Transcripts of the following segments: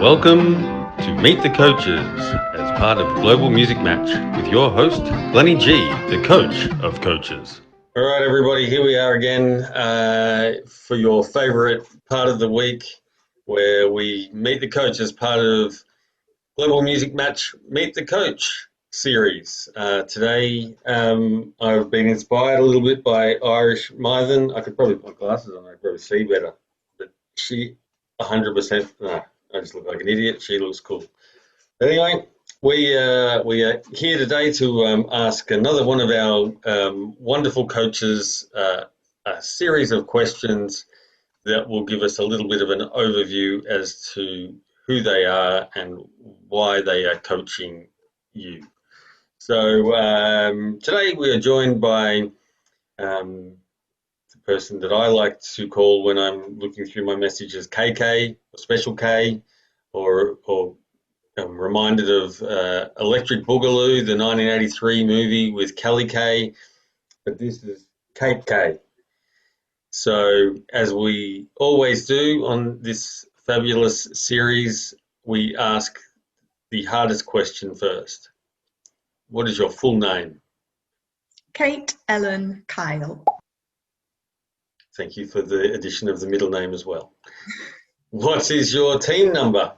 Welcome to Meet the Coaches as part of Global Music Match with your host, Glenny G, the coach of coaches. All right, everybody, here we are again for your favorite part of the week where we meet the coach as part of Global Music Match Meet the Coach series. Today, I've been inspired a little bit by Irish Mythen. I could probably put glasses on, I could probably see better, but she 100%, no, I just look like an idiot. She looks cool. But anyway, we are here today to ask another one of our wonderful coaches a series of questions that will give us a little bit of an overview as to who they are and why they are coaching you. So today we are joined by the person that I like to call when I'm looking through my messages KK, or Special K, or I'm reminded of Electric Boogaloo, the 1983 movie with Kelly Kay, but this is Kate K. So as we always do on this fabulous series, we ask the hardest question first. What is your full name? Kate Ellen Kyle. Thank you for the addition of the middle name as well. What is your team number?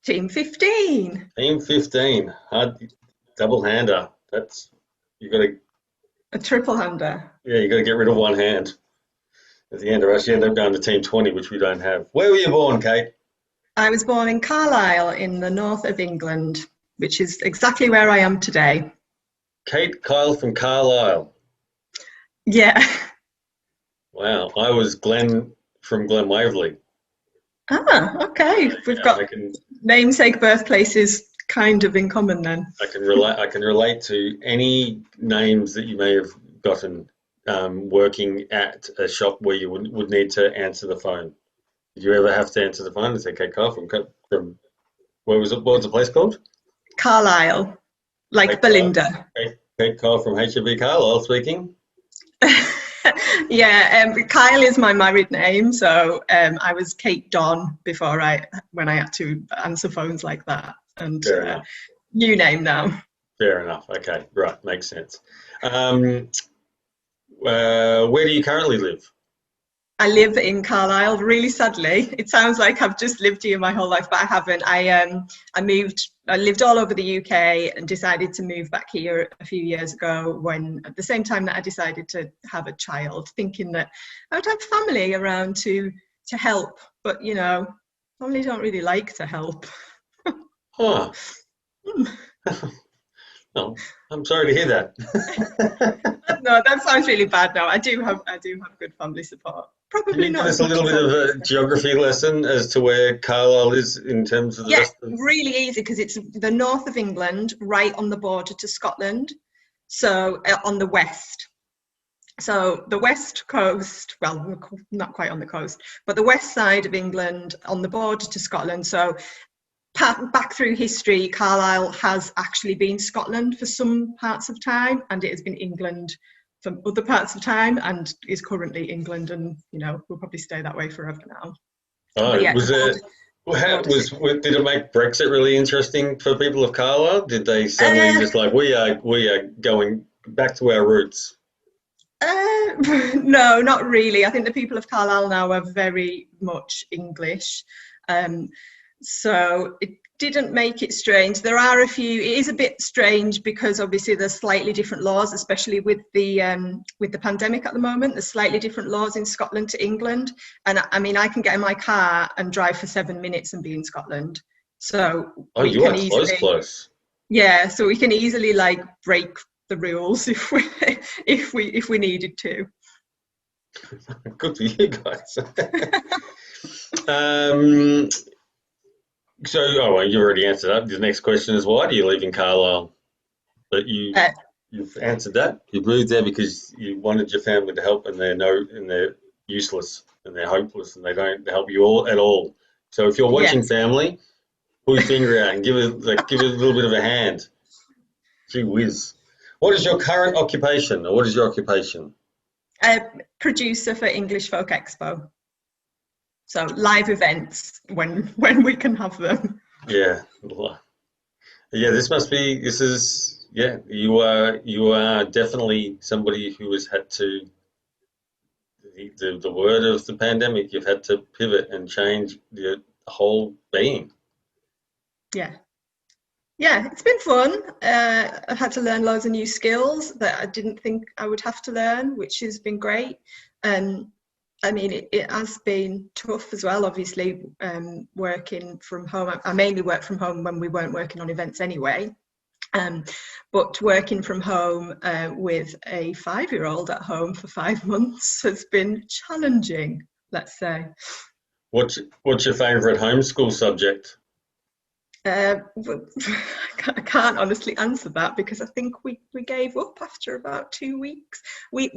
Team 15. Team 15. Hard double hander. You got to. A triple hander. Yeah, you got to get rid of one hand at the end, or else you end up going to team 20, which we don't have. Where were you born, Kate? I was born in Carlisle in the north of England, which is exactly where I am today. Kate Kyle from Carlisle. Yeah. Wow, I was Glenn from Glen Waverley. Ah, okay. We've got namesake birthplaces kind of in common then. I can relate to any names that you may have gotten working at a shop where you would need to answer the phone. Did you ever have to answer the phone and say Kate Kyle from where was it? What was the place called? Carlisle, like Kate Belinda. Kate Kyle from HB Carlisle speaking. Yeah, Kyle is my married name, so I was Kate Don when I had to answer phones like that, and new name now. Fair enough. Okay, right, makes sense. Where do you currently live? I live in Carlisle. Really sadly, it sounds like I've just lived here my whole life, but I haven't. I lived all over the UK and decided to move back here a few years ago when, at the same time that I decided to have a child, thinking that I would have family around to help. But, you know, family don't really like to help. Huh. Oh, I'm sorry to hear that. No, that sounds really bad now. I do have good family support. Probably Can you not. give us a little bit of a geography lesson as to where Carlisle is in terms of the rest of... really easy, because it's the north of England, right on the border to Scotland, so on the west. So the west coast, well, not quite on the coast, but the west side of England on the border to Scotland. So back through history, Carlisle has actually been Scotland for some parts of time, and it has been England for other parts of time, and is currently England, and you know will probably stay that way forever now. Oh, yeah, did it make Brexit really interesting for people of Carlisle? Did they suddenly just like we are going back to our roots? No, not really. I think the people of Carlisle now are very much English. So it didn't make it strange. There are it is a bit strange because obviously there's slightly different laws, especially with the pandemic at the moment. There's slightly different laws in Scotland to England. And I mean, I can get in my car and drive for 7 minutes and be in Scotland. So you are close. Yeah, so we can easily like break the rules if we needed to. Good for you guys. So, you already answered that. The next question is, why do you live in Carlisle? But you've answered that. You moved there because you wanted your family to help, and they're useless and they're hopeless and they don't help you at all. So, if you're watching family, pull your finger out and give it a little bit of a hand. Gee whiz! What is your current occupation, or what is your occupation? Producer for English Folk Expo. So live events when we can have them. Yeah. Yeah, you are definitely somebody who has had to, the word of the pandemic, you've had to pivot and change the whole being. Yeah. Yeah, it's been fun. I've had to learn loads of new skills that I didn't think I would have to learn, which has been great. I mean, it has been tough as well, obviously, working from home. I mainly work from home when we weren't working on events anyway. But working from home with a 5-year-old at home for 5 months has been challenging, let's say. What's your favourite homeschool subject? I can't honestly answer that because I think we gave up after about 2 weeks. What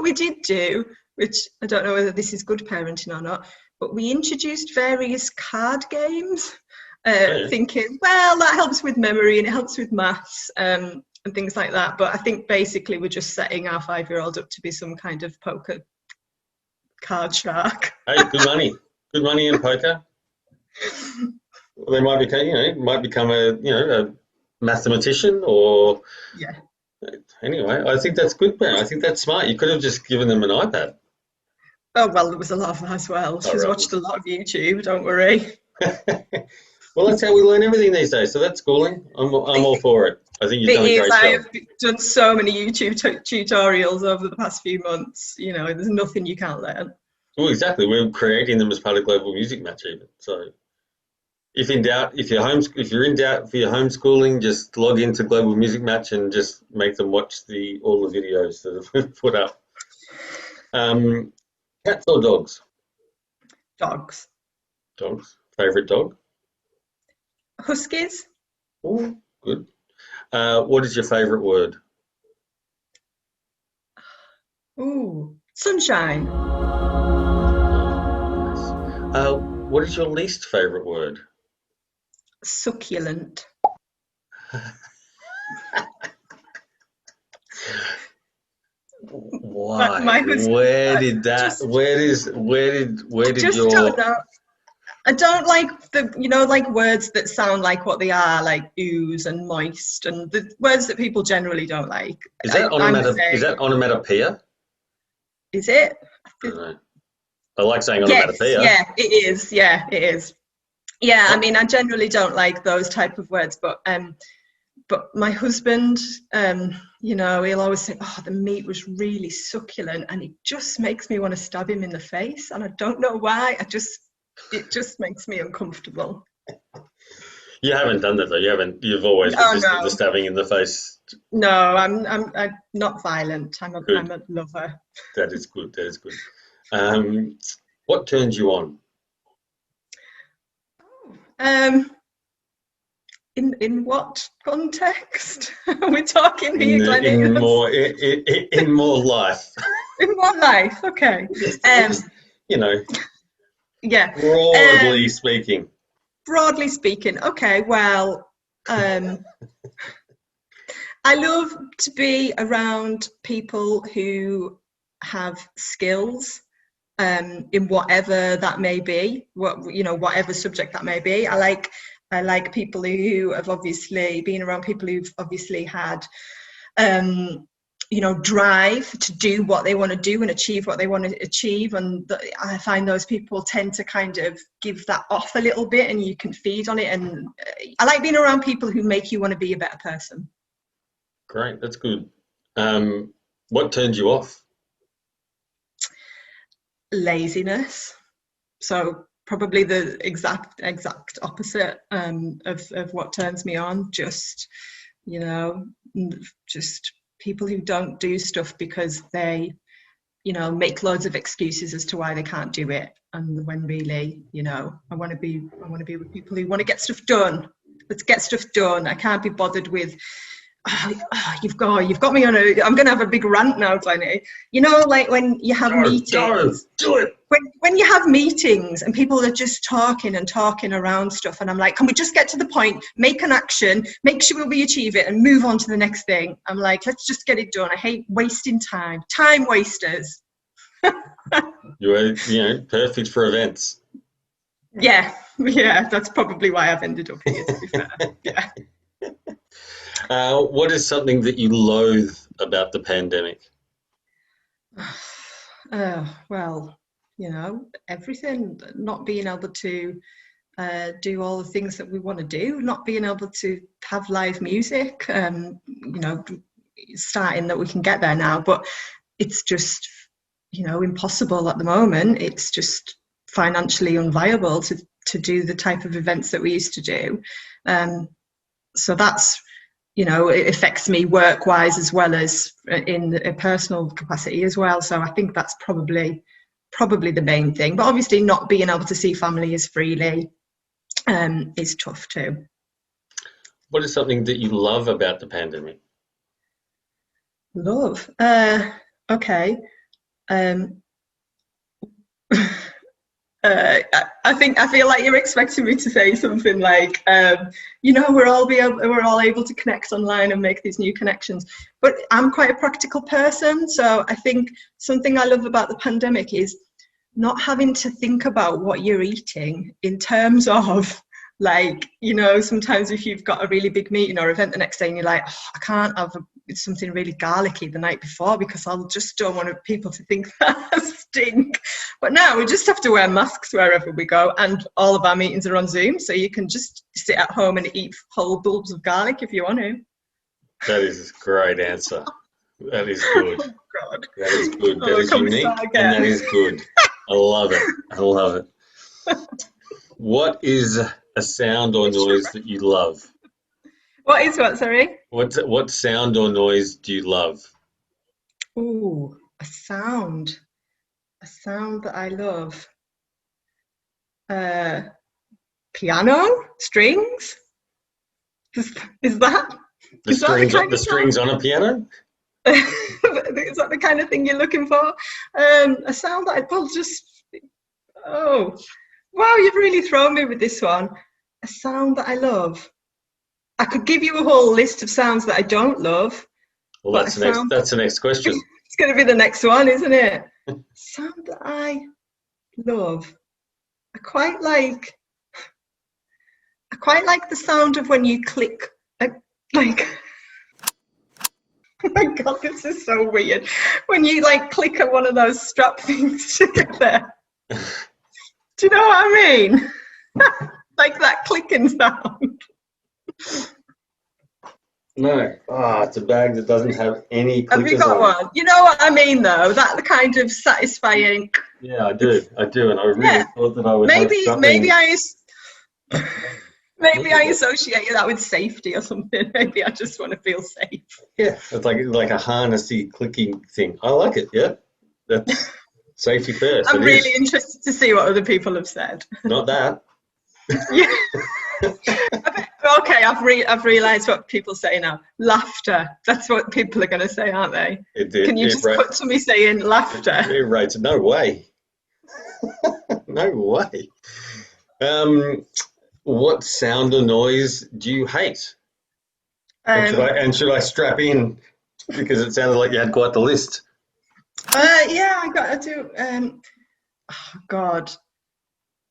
we did do, which I don't know whether this is good parenting or not, but we introduced various card games, thinking, well, that helps with memory and it helps with maths and things like that. But I think basically we're just setting our 5-year-old up to be some kind of poker card shark. Hey, good money in poker. Well, they might become a mathematician or. Yeah. Anyway, I think that's good, man. I think that's smart. You could have just given them an iPad. Oh, well, there was a lot of that as well. She's watched a lot of YouTube, don't worry. Well, that's how we learn everything these days. So that's schooling. I'm all for it. I think you've done a great job. I've done so many YouTube tutorials over the past few months. There's nothing you can't learn. Well, exactly. We're creating them as part of Global Music Match even. So if in doubt, if you're in doubt for your homeschooling, just log into Global Music Match and just make them watch all the videos that we've put up. Cats or dogs? Dogs. Dogs. Favorite dog? Huskies. Oh, good. What is your favorite word? Ooh, sunshine. Nice. What is your least favorite word? Succulent. Why? My husband, where did your? Don't know. I don't like like words that sound like what they are, like ooze and moist, and the words that people generally don't like. Is that onomatopoeia? Is it? I don't know. I like saying onomatopoeia. Yes, yeah, it is. Yeah, it is. Yeah, I mean, I generally don't like those type of words, but my husband, he'll always say, "Oh, the meat was really succulent," and it just makes me want to stab him in the face, and I don't know why. It just makes me uncomfortable. You haven't done that though. You've always resisted the stabbing in the face. No, I'm not violent. I'm a lover. That is good. What turns you on? In what context are we talking here, Glenny? In more life. In more life, okay. Yeah. Broadly speaking. Broadly speaking, okay. Well, I love to be around people who have skills in whatever that may be, whatever subject that may be. I like people who have obviously been around people who've obviously had drive to do what they want to do and achieve what they want to achieve, and I find those people tend to kind of give that off a little bit and you can feed on it, and I like being around people who make you want to be a better person. Great, that's good. What turns you off? Laziness. So probably the exact opposite of what turns me on. Just people who don't do stuff because they make loads of excuses as to why they can't do it, and when really I want to be with people who want to get stuff done. Let's get stuff done. I can't be bothered with you've got me on I'm gonna have a big rant now, Glenny. Like when you have meetings, do it. When you have meetings and people are just talking around stuff, and I'm like, can we just get to the point, make an action, make sure we achieve it and move on to the next thing? I'm like, let's just get it done. I hate wasting time wasters. You were, perfect for events. Yeah, yeah, that's probably why I've ended up here, to be fair. Yeah. What is something that you loathe about the pandemic? Well, everything, not being able to do all the things that we want to do, not being able to have live music, starting that we can get there now, but it's just, impossible at the moment. It's just financially unviable to do the type of events that we used to do. So that's, it affects me work-wise as well as in a personal capacity as well. So I think that's probably the main thing. But obviously not being able to see family as freely is tough too. What is something that you love about the pandemic? Love. Okay. Um, I feel like you're expecting me to say something like, we're all able to connect online and make these new connections. But I'm quite a practical person, so I think something I love about the pandemic is not having to think about what you're eating in terms of sometimes if you've got a really big meeting or event the next day and you're like, oh, I can't have something really garlicky the night before because I just don't want people to think that I stink. But now we just have to wear masks wherever we go, and all of our meetings are on Zoom, so you can just sit at home and eat whole bulbs of garlic if you want to. That is a great answer. That is good. Oh, God. That is good. That Oh, is can we unique, start and again? that is good. I love it. I love it. What is a sound or noise that you love? What is what, sorry? What sound or noise do you love? Ooh, a sound. A sound that I love. Uh, Piano? Strings? Is that The is that the strings, kind the of sound? strings on a piano? Is that the kind of thing you're looking for? A sound that will just, oh, wow, you've really thrown me with this one. A sound that I love. I could give you a whole list of sounds that I don't love, Well, but a sound that's the next question. it's going to be the next one, isn't it? Sound that I love. I quite like the sound of when you click, like oh my God, this is so weird. When you click on one of those strap things together. Do you know what I mean? Like that clicking sound. No. Ah, it's a bag that doesn't have any Have you clickers got on it. one? You know what I mean, though? That kind of satisfying. Yeah, I do. I do, and I really Yeah. thought that I would have Maybe something. I associate that with safety or something. Maybe I just want to feel safe. Yeah, it's like a harnessy clicking thing. I like it. Yeah, that's safety first. I'm It really is. interested to see what other people have said. Not that. Yeah. Okay, I've realised what people say now. Laughter. That's what people are going to say, aren't they? It Can it you it, just cut to me saying laughter? it rates. No way. No way. Um, what sound or noise do you hate? Um, And should I strap in because it sounded like you had quite the list? yeah, I got to do. Oh God,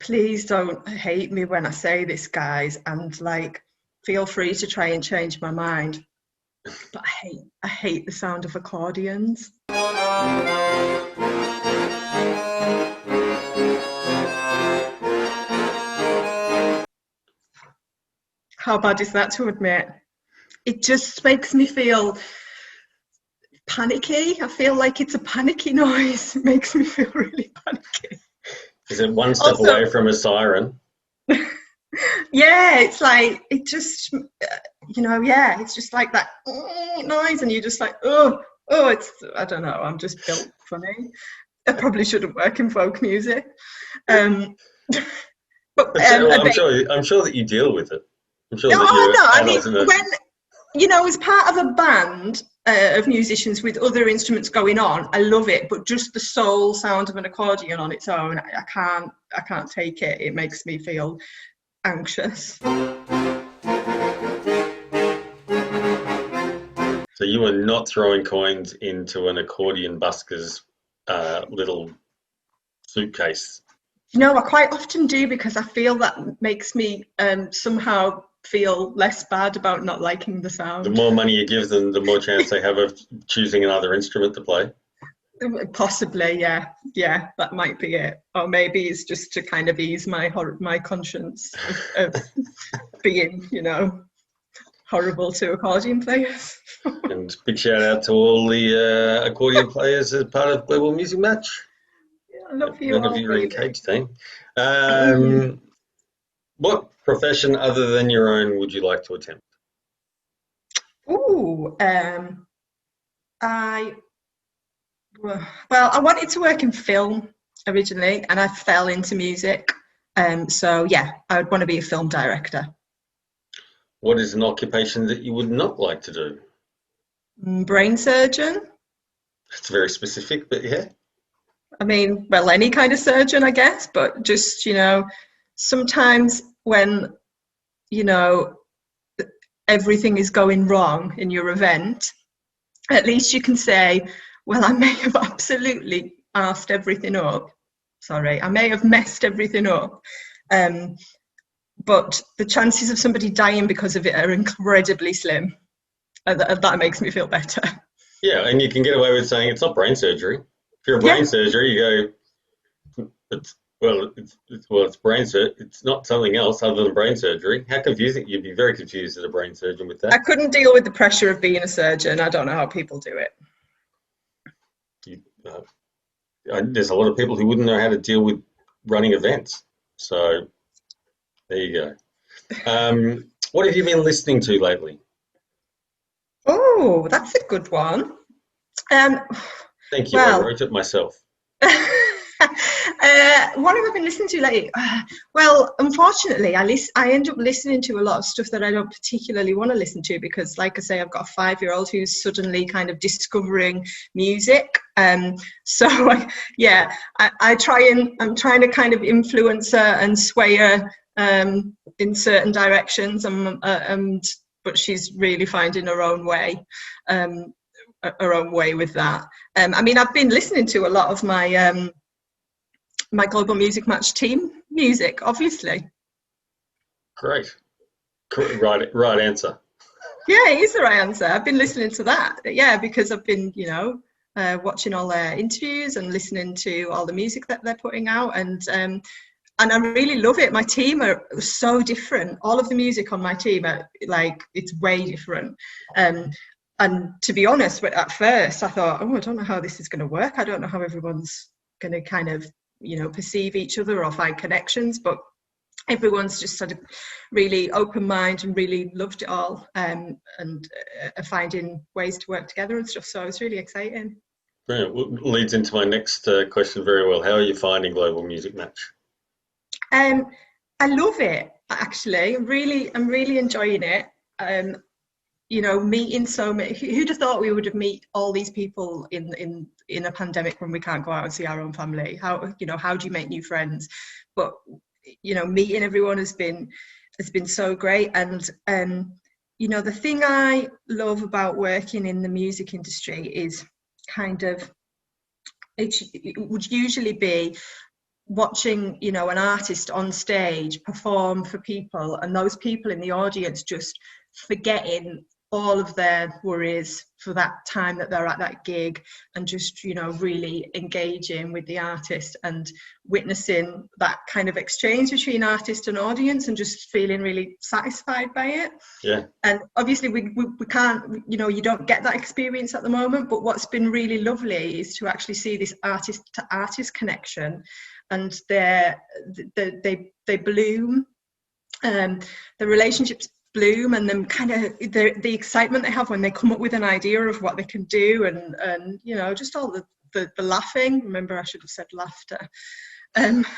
please don't hate me when I say this, guys, and feel free to try and change my mind. But I hate the sound of accordions. How bad is that to admit? It just makes me feel panicky. I feel like it's a panicky noise. It makes me feel really panicky. Is it one step Also, away from a siren? yeah, it's like it just, yeah, it's just like that noise, and you're just like, oh, it's, I don't know. I'm just built funny. I probably shouldn't work in folk music. Um, but I'm sure that you deal with it. I'm sure no, that you're no. I mean, adult enough. when as part of a band of musicians with other instruments going on, I love it. But just the sole sound of an accordion on its own, I can't take it. It makes me feel anxious. So you were not throwing coins into an accordion busker's little suitcase? No, I quite often do because I feel that makes me somehow feel less bad about not liking the The sound. more money you give them, the more chance they have of choosing another instrument to play. Possibly, yeah, yeah, that might be it. Or maybe it's just to kind of ease my conscience of being, horrible to accordion players. And big shout out to all the accordion players as part of Global Music Match. I love you None of all, you are in really. cage team. What profession other than your own would you like to attempt? Ooh, I well, I wanted to work in film originally, and I fell into music. So yeah, I would want to be a film director. What is an occupation that you would not like to do? Brain surgeon. It's very specific, but yeah. I mean, well, any kind of surgeon, I guess, but just, sometimes when, you know, everything is going wrong in your event, at least you can say, well, I may have absolutely arsed everything up. Sorry, I may have messed everything up. But the chances of somebody dying because of it are incredibly slim. That makes me feel better. Yeah, and you can get away with saying it's not brain surgery. If you're a brain Yeah, surgery, you go, it's brain surgery. It's not something else other than brain surgery. How confusing! You'd be very confused as a brain surgeon with I that. couldn't deal with the pressure of being a surgeon. I don't know how people do it. You, there's a lot of people who wouldn't know how to deal with running events. So there you go. What have you been listening to lately? Oh, that's a good one. Um, Thank you. I well, wrote it myself. what have I been listening to lately? Well, unfortunately, I end up listening to a lot of stuff that I don't particularly want to listen to because, like I say, I've got a 5-year-old who's suddenly kind of discovering music. So, yeah, I'm trying to kind of influence her and sway her in certain directions, but she's really finding her own way. Her own way with that. I mean, I've been listening to a lot of my Global Music Match team music, obviously. Great. Right answer. Yeah, it is the right answer. I've been listening to that. Yeah, because I've been, watching all their interviews and listening to all the music that they're putting out, and I really love it. My team are so different. All of the music on my team are like it's way different. And to be honest, at first I thought, oh, I don't know how this is going to work. I don't know how everyone's going to kind of, perceive each other or find connections. But everyone's just had a really open mind and really loved it all, and finding ways to work together and stuff. So it's really exciting. Brilliant. Leads into my next question very well. How are you finding Global Music Match? I love it, actually. I'm really enjoying it. Meeting so many. Who'd have thought we would have meet all these people in a pandemic when we can't go out and see our own family? How do you make new friends? But meeting everyone has been so great. And the thing I love about working in the music industry is kind of it would usually be watching an artist on stage perform for people, and those people in the audience just forgetting all of their worries for that time that they're at that gig, and just really engaging with the artist and witnessing that kind of exchange between artist and audience and just feeling really satisfied by it. Yeah. And obviously we can't, you don't get that experience at the moment, but what's been really lovely is to actually see this artist to artist connection, and they bloom, the relationships bloom, and then kind of the excitement they have when they come up with an idea of what they can do, and just all the laughing. Remember, I should have said laughter.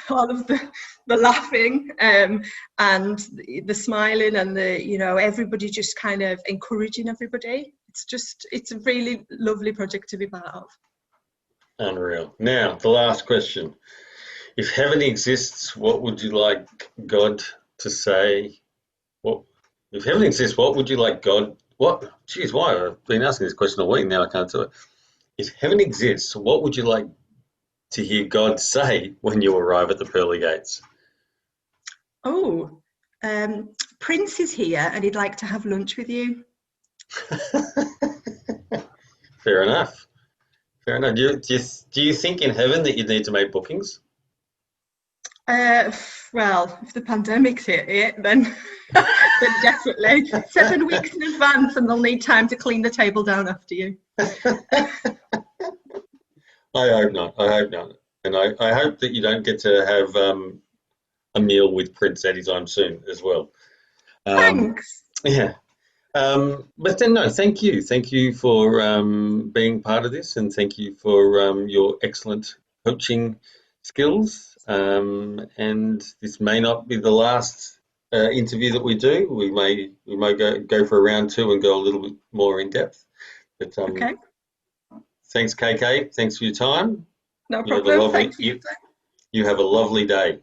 All of the laughing, and the smiling, and everybody just kind of encouraging everybody. It's a really lovely project to be part of. Unreal. Now, the last question. If heaven exists, what would you like God to say? If heaven exists, what would you like God? What? Geez, why? I've been asking this question all week. Now I can't do it. If heaven exists, what would you like to hear God say when you arrive at the pearly gates? Oh, Prince is here and he'd like to have lunch with you. Fair enough. Fair enough. Do you think in heaven that you'd need to make bookings? Uh, well, if the pandemic's hit it, then then definitely 7 weeks in advance, and they'll need time to clean the table down after you. I hope not. I hope not. And I hope that you don't get to have a meal with Prince anytime soon as well. Um, Thanks. yeah. But then, no, thank you. Thank you for being part of this, and thank you for your excellent coaching skills. And this may not be the last interview that we do. We may go for a round two and go a little bit more in depth. But Okay, thanks, KK. Thanks for your time. no You have a problem. lovely Thanks for your time. you have a lovely day.